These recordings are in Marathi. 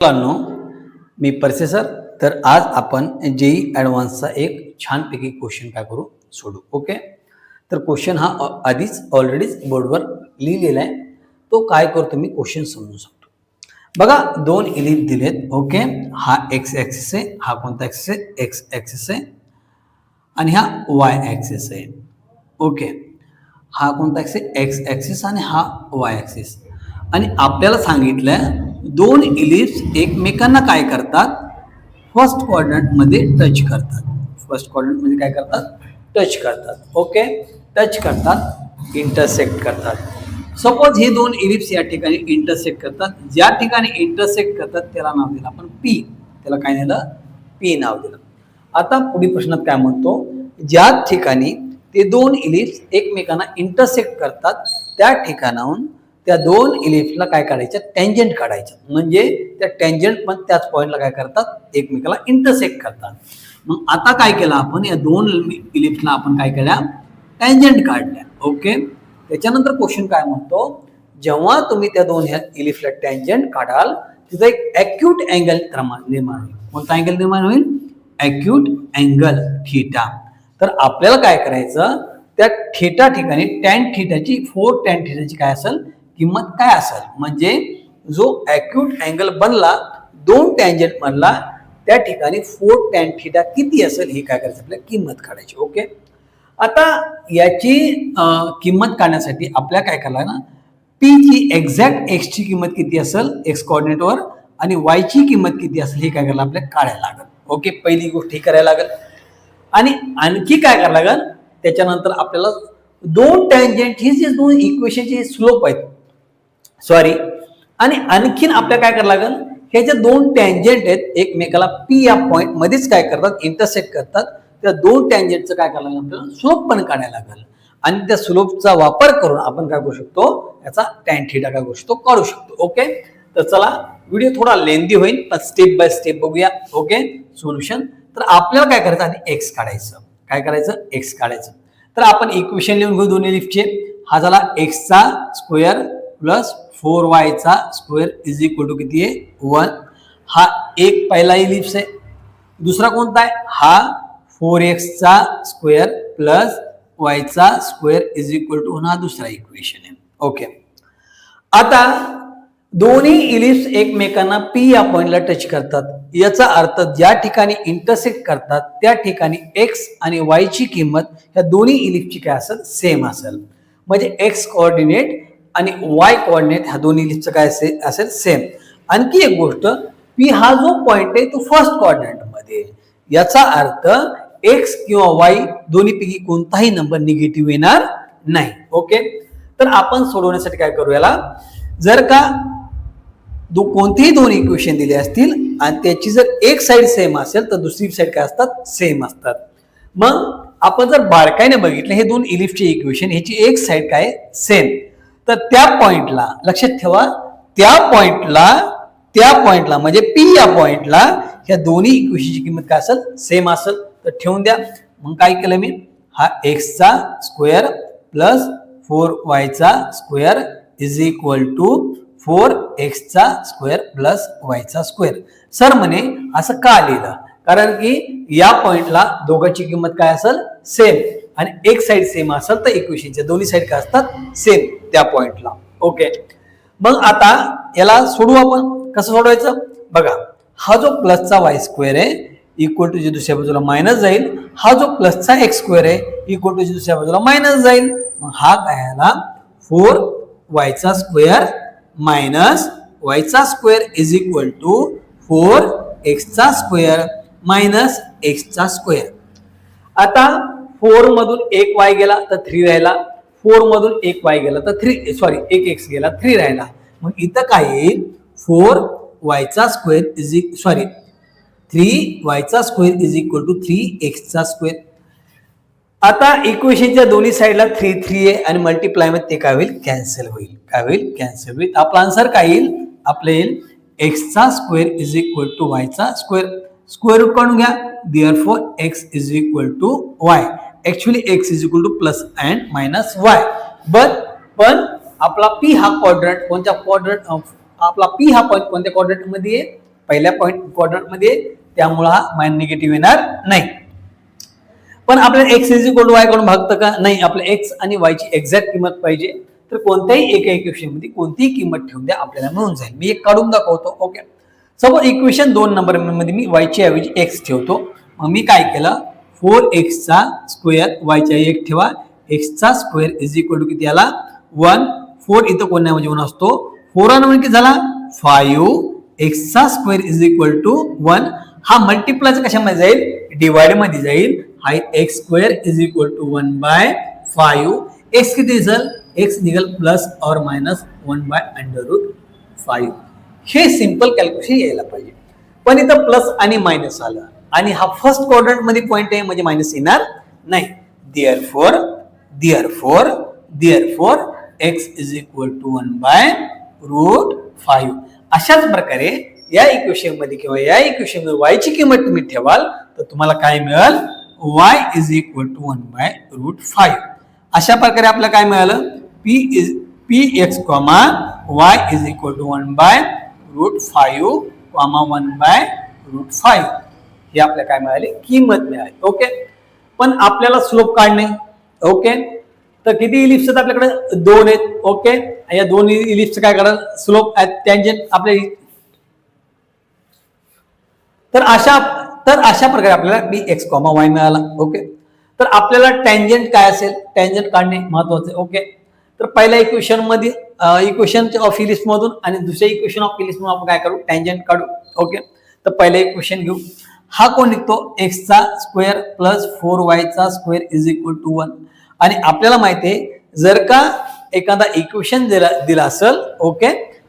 मुलांनो, मी परसे सर. तर आज आपण जेई ॲडव्हान्सचा एक छानपैकी क्वेश्चन काय करू सोडू. ओके. तर क्वेश्चन हा आधीच ऑलरेडीच बोर्डवर लिहिलेला आहे. तो काय करतो मी क्वेश्चन समजून सांगतो. बघा, दोन इलिप्स दिलेत. ओके. हा एक्स ॲक्सिस आहे, हा कोणता ॲक्सिस आहे? एक्स ॲक्सिस आहे आणि हा वाय ॲक्सिस आहे. ओके. हा कोणता ॲक्सिस? एक्स ॲक्सिस आणि हा वाय ॲक्सिस. आणि आपल्याला सांगितलं दोन इलिप्स एकमेकांना काय करतात? फर्स्ट क्वाड्रंटमध्ये टच करतात. फर्स्ट क्वाड्रंटमध्ये काय करतात? टच करतात. ओके. टच करतात, इंटरसेक्ट करतात. सपोज हे दोन इलिप्स या ठिकाणी इंटरसेक्ट करतात. ज्या ठिकाणी इंटरसेक्ट करतात त्याला नाव दिलं आपण पी. त्याला काय दिलं? पी नाव दिलं. आता पुढील प्रश्नात काय म्हणतो? ज्या ठिकाणी ते दोन इलिप्स एकमेकांना इंटरसेक्ट करतात त्या ठिकाणाहून त्या दोन इलिप्सला काय काढायचं? टँजंट काढायचं. म्हणजे त्या टँजंट पण त्याच पॉईंटला काय करतात? एकमेकाला इंटरसेक्ट करतात. मग आता काय केलं आपण? या दोन इलिप्सला आपण काय केल्या? टँजंट काढल्या. ओके. त्याच्यानंतर क्वेश्चन काय म्हणतो? जेव्हा तुम्ही त्या दोन इलिप्सला टँजंट काढाल तिथं एक ॲक्यूट अँगल निर्माण होईल. कोणता अँगल निर्माण होईल? Acute angle theta. तर आपल्याला काय करायचं? त्या थीटा ठिकाणी टॅन थीटाची 4 टॅन थीटाची काय असेल? किंमत काय असेल? म्हणजे जो ॲक्यूट अँगल बनला दोन टँजंट मधला त्या ठिकाणी 4 टॅन थीटा किती असेल हे काय करायचं? आपल्याला किंमत काढायची. ओके. आता याची किंमत काढण्यासाठी आपल्याला काय करायला ना, पी ची एक्झॅक्ट एक्स ची किंमत किती असेल एक्स कोऑर्डिनेटवर आणि वाय ची किंमत किती असेल हे काय करायला आपल्याला काढायला लागेल. ओके. पहिली गोष्ट ही करायला लागेल. आणि आणखी काय करायला लागेल? त्याच्यानंतर आपल्याला दोन टँजंट ही जे दोन इक्वेशनचे स्लोप आहेत सॉरी आणि आणखीन आपल्याला काय करायला लागेल? हे जे दोन टँजंट आहेत एकमेकाला पी या पॉईंट मध्येच काय करतात? इंटरसेक्ट करतात. त्या दोन टँजंटचं काय करायला लागेल? आपल्याला स्लोप पण काढायला लागेल. आणि त्या स्लोपचा वापर करून आपण काय करू शकतो? याचा टॅन थीटा काय करू शकतो? काढू शकतो. ओके. तर चला, व्हिडिओ थोडा लेंदी होईल पण स्टेप बाय स्टेप बघूया. ओके. सोल्युशन. तर आपल्याला काय करायचं? आधी एक्स काढायचं. काय करायचं? एक्स काढायचं. तर आपण इक्वेशन लिहून घेऊ दोन्ही इलिप्सचे. हा झाला एक्सचा स्क्वेअर प्लस 4y चा स्क्वेअर इज इक्वल टू किती आहे? 1. हा एक पहिला इलिप्स आहे. दुसरा कोणता आहे? हा 4x चा स्क्वेअर प्लस y चा स्क्वेअर इज इक्वल टू हा दुसरा इक्वेशन आहे. ओके. आता दोन्ही इलिप्स एकमेकांना पी या पॉइंटला टच करतात. याचा अर्थ ज्या ठिकाणी इंटरसेक्ट करतात त्या ठिकाणी एक्स आणि वाय ची किंमत या दोन्ही इलिप्सची काय असेल? सेम असेल. म्हणजे एक्स कोऑर्डिनेट आणि वाय कोऑर्डिनेट ह्या दोन्ही इलिप्सचं काय असेल? सेम. आणखी एक गोष्ट, पी हा जो पॉइंट आहे तो फर्स्ट क्वाड्रंट मध्ये. याचा अर्थ एक्स किंवा वाय दोन्हीपैकी कोणताही नंबर निगेटिव्ह येणार नाही. ओके. तर आपण सोडवण्यासाठी काय करू? याला जर का कोणतेही दोन इक्वेशन दिले असतील आणि त्याची जर एक साइड सेम असेल तर दुसरी साइड काय असतात? सेम असतात. मग आपण जर बारकाईने बघितलं हे दोन इलिप्सचे इक्वेशन ह्याची एक साइड काय? सेम. तर त्या पॉइंटला लक्षात ठेवा, त्या पॉइंटला म्हणजे पी या पॉइंटला ह्या दोन्ही इक्वेशनची किंमत काय असेल? सेम असेल. तर ठेवून द्या. मग काय केलं मी? हा एक्सचा स्क्वेअर प्लस 4y चा square is equal to 4x चा स्क्वेअर प्लस y चा स्क्वेअर. सर म्हणे असं का लिहिलं? कारण की या पॉइंटला दोघांची किंमत काय असेल? सेम. आणि एक साइड सेम असेल तर इक्वेशनच्या दोन्ही साइड काय असतात? सेम त्या पॉइंटला. ओके. मग आता याला सोडू आपण. कसं सोडवायचं? बघा, हा जो प्लसचा वाय स्क्वेअर आहे इक्वल टू जे दुसऱ्या बाजूला मायनस जाईल. हा जो प्लसचा एक्स स्क्वेअर आहे इक्वल टू जे दुसऱ्या बाजूला मायनस जाईल. मग हा काय आला? 4y चा स्क्वेअर मायनस y चा square is equal to 4x चा स्क्वेअर मायनस x चा स्क्वेअर. आता 4 मधून एक y गेला तर 3 राहिला. 4 मधून एक y गेला तर 3 सॉरी एक x गेला 3 राहिला. मग इथं काय येईल? 4y चा स्क्वेअर इज सॉरी 3y चा square is equal to 3x चा स्क्वेअर. आता इक्वेशनच्या दोन्ही साइडला 3 आहे आणि मल्टिप्लाय मध्ये ते काय होईल? कॅन्सल होईल. काय होईल? कॅन्सल होईल. आपला आन्सर काय येईल? आपले येईल x चा square is equal to y चा स्क्वेअर. स्क्वेअर रूट काढून घ्या. Therefore x is equal to y. Actually x is equal to plus and minus y. पण आपला p हा क्वाड्रंट कोणत्या क्वाड्रंट? आपला p हा पॉईंट कोणत्या क्वाड्रंट मध्ये आहे? पहिल्या क्वाड्रंटमध्ये, त्यामुळे हा निगेटिव्ह येणार नाही. पण आपल्याला x is equal to y कडून भागतं का? नाही. आपल्याला एक्स आणि वाय ची एक्झॅक्ट किंमत पाहिजे. तर कोणत्याही एका इक्वेशन मध्ये कोणतीही किंमत ठेवून द्या, आपल्याला मिळून जाईल. मी एक काढून दाखवतो. ओके, सपोज इक्वेशन 2 नंबर मध्ये मी y ची ऐवजी x ठेवतो. मग मी काय केलं, 4x चा स्क्वेअर y च्या 1 ठेवा, x चा स्क्वेअर इज इक्वल टू किती आला 1. 4 इथं कोणत्या मध्ये 1 असतो, 4 आणि किती झाला 5. x चा स्क्वेअर इज इक्वल टू 1. हा मल्टिप्लाय कशामध्ये जाईल, डिवाइड मध्ये जाईल. हा x square is equal to 1/5. x किती दिसल, x निघेल प्लस और मायनस 1/√5. हे सिंपल कॅल्क्युलेशन यायला पाहिजे. पण इथं प्लस आणि मायनस आलं आणि हा फर्स्ट क्वाड्रंट मध्ये पॉइंट आहे, म्हणजे मायनस येणार नाही. Therefore x is equal to 1/√5. अशाच प्रकारे या इक्वेशन मध्ये किंवा या इक्वेशन मध्ये y ची किंमत तुम्ही ठेवाल तर तुम्हाला काय मिळेल, y इज इक्वल टू 1/√5. अशा प्रकारे आपल्याला काय मिळालं, px, y is equal to 1/√5, 1/√5 हे आपल्याला काय मिळाले, किंमत मिळाली. ओके, पण आपल्याला स्लोप काढणे. ओके, तर किती इलिप्स आहेत आपल्याकडे, 2 आहेत. ओके, या दोन इलिप्स काय काढाल, स्लोप टँजंट आपल्या. तर अशा प्रकारे आपल्याला px, y मिळाला. ओके, तर आपल्याला टँजंट काय असेल, टँजंट काढणे महत्वाचे. ओके, तर पहिल्या इक्वेशन मध्ये इक्वेशन ऑफ इलिप्स मधून आणि दुसऱ्या इक्वेशन ऑफ इलिप्स मधून आपण काय करू, टँजंट काढू. ओके, तर पहिलं इक्वेशन घेऊ. हा कोण निघतो, x चा स्क्वेअर प्लस 4y चा स्क्वेअर इज इक्वल टू 1. आणि आपल्याला माहिती आहे, जर का एखादा इक्वेशन दिला असेल, ओके,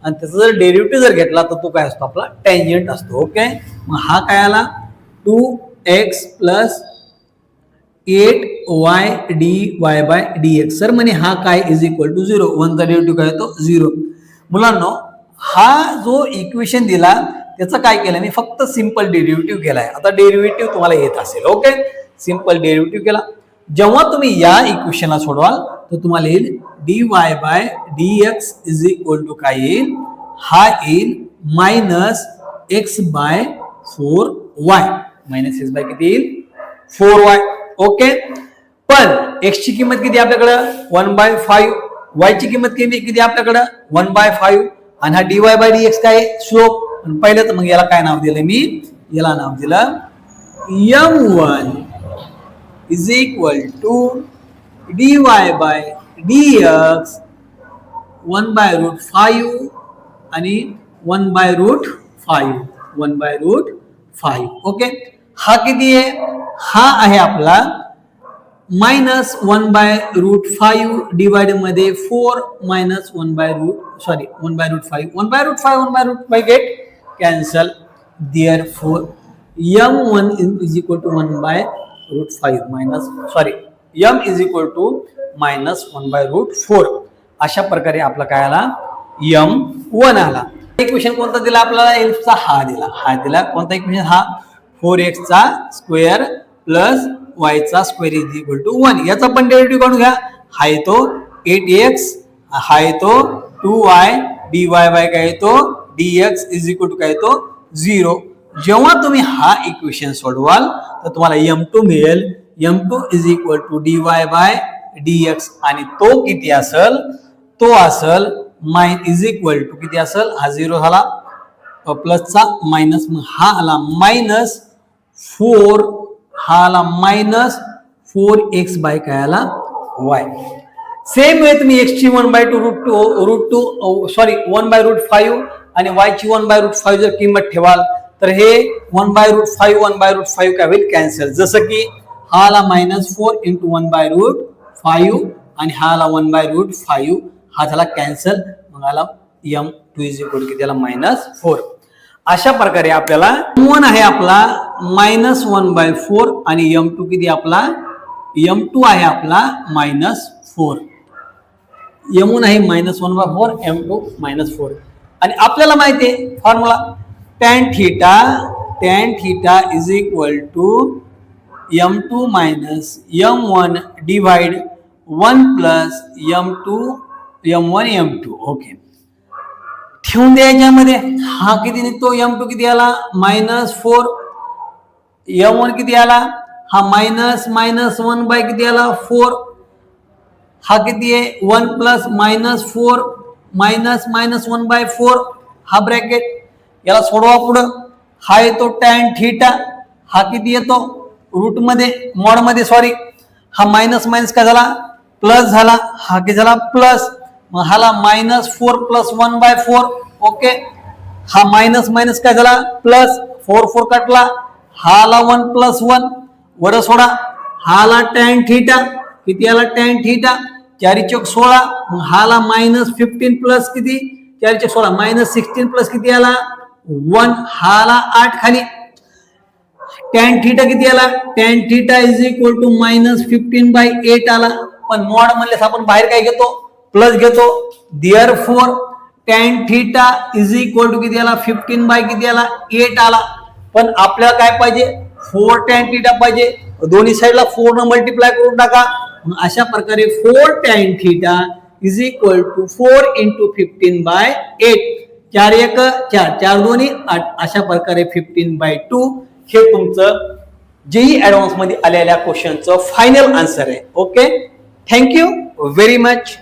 आणि त्याचा जर डेरिव्हेटिव्ह जर घेतला तर तो काय असतो, आपला टँजंट असतो. ओके, मग हा काय आला 2x plus 8y dy/dx. Sir म्हणे हा काय इज इक्वल टू 0. 1 चा डेरिव्हेटिव्ह काय येतो 0. मुलांनो, हा जो इक्वेशन दिला त्याचा काय केलं मी, फक्त सिंपल डेरिव्हेटिव्ह केलाय. आता डेरिव्हेटिव्ह तुम्हाला येत असेल. ओके, सिंपल डेरिव्हेटिव्ह केला. जेव्हा तुम्ही या इक्वेशनला सोडवाल तर तुम्हाला येईल dy/dx इज इक्वल टू काय येईल, हा येईल -x/4y. मायनस x बाय किती येईल 4y. ओके, पण x ची किंमत किती आपल्याकडे 1/5, y ची किंमत किती आपल्याकडे 1/5, आणि हा dy/dx काय स्लोप. पहिलं तर मग याला काय नाव दिलं मी, याला नाव दिलं m1 is equal to dy/dx 1/√5 आणि 1/√5. ओके, हा किती आहे, हा आहे आपला -1/√5 डिवाइड मध्ये 4 minus 1/√5 get cancel. Therefore m1 is equal to 1/√5 m is equal to -1/√4. अशा प्रकारे आपला काय आला, m1 आला. इक्वेशन कोणता दिला आपल्याला, एल्फचा हा दिला. कोणता इक्वेशन, हा 4x चा स्क्वेअर प्लस y चा स्क्वेअर इज इक्वल टू 1. याचा पण डेरिव्हेटिव्ह काढून घ्या. हा येतो 8x, हा येतो 2y, dy/काय येतो dx इज इक्वल टू काय येतो 0. जेव्हा तुम्ही हा इक्वेशन सोडवाल तर तुम्हाला m2 मिळेल. m2 is equal to dy/dx आणि तो किती असेल, तो असेल इज इक्वल टू किती असेल, हा 0 झाला प्लसचा मायनस, मग हा आला -4, हा आला -4x बाय काय आला y. सेम वे तुम्ही x ची 1/√5 आणि y ची 1/√5 जर किंमत ठेवाल तर हे 1/√5 काय होईल, कॅन्सल. जसं की हा आला -4 इंटू 1/√5 आणि हा आला 1/√5, हा झाला कॅन्सल. मग आला m2 इज इक्वल टू किती आला -4. अशा प्रकारे आपल्याला m1 आहे आपला -1/4 आणि m2 किती आपला, m2 आहे आपला -4. m1 आहे -1/4, m2 -4. आणि आपल्याला माहिती आहे formula tan theta is equal to m2 minus m1 divide 1 plus m1 m2. Okay, ठेवून द्या याच्यामध्ये. हा किती निघतो M2 किती आला -4, M1 किती आला हा -1 किती आला 4, हा किती आहे 1 + -4 -1/4 हा ब्रॅकेट. याला सोडवा पुढं. हा येतो tan थीटा, हा किती येतो रूट मध्ये मॉड मध्ये सॉरी, हा मायनस मायनस काय झाला प्लस झाला, हा किती झाला प्लस, मग हाला -4 + 1/4. ओके, हा मायनस मायनस काय झाला प्लस, 4 4 कटला, हाला 1 + 1 वर सोडा, हाला tan थीटा किती आला tan थीटा 4 चौक 16, मग हाला -15 प्लस किती 4 चौक 16 -16 प्लस किती आला 1, हाला 8 खाली. tan थीटा किती आला tan थीटा = -15/8 आला, पण मॉड म्हणल्यास आपण बाहेर काय घेतो प्लस घेतो. देअरफॉर tan थीटा किती आला 15 किती आला 8 आला, पण आपल्याला काय पाहिजे 4 tan थीटा पाहिजे, दोन्ही साइडला 4 न मल्टिप्लाय करून टाका. अशा प्रकारे 4 tan थीटा = 4 × 15/8, 4 1 4 4 2 8, अशा प्रकारे 15/2 हे तुमचं जेई ऍडव्हान्स मध्ये आलेल्या क्वेश्चनचं फायनल आन्सर आहे. Okay, thank you very much.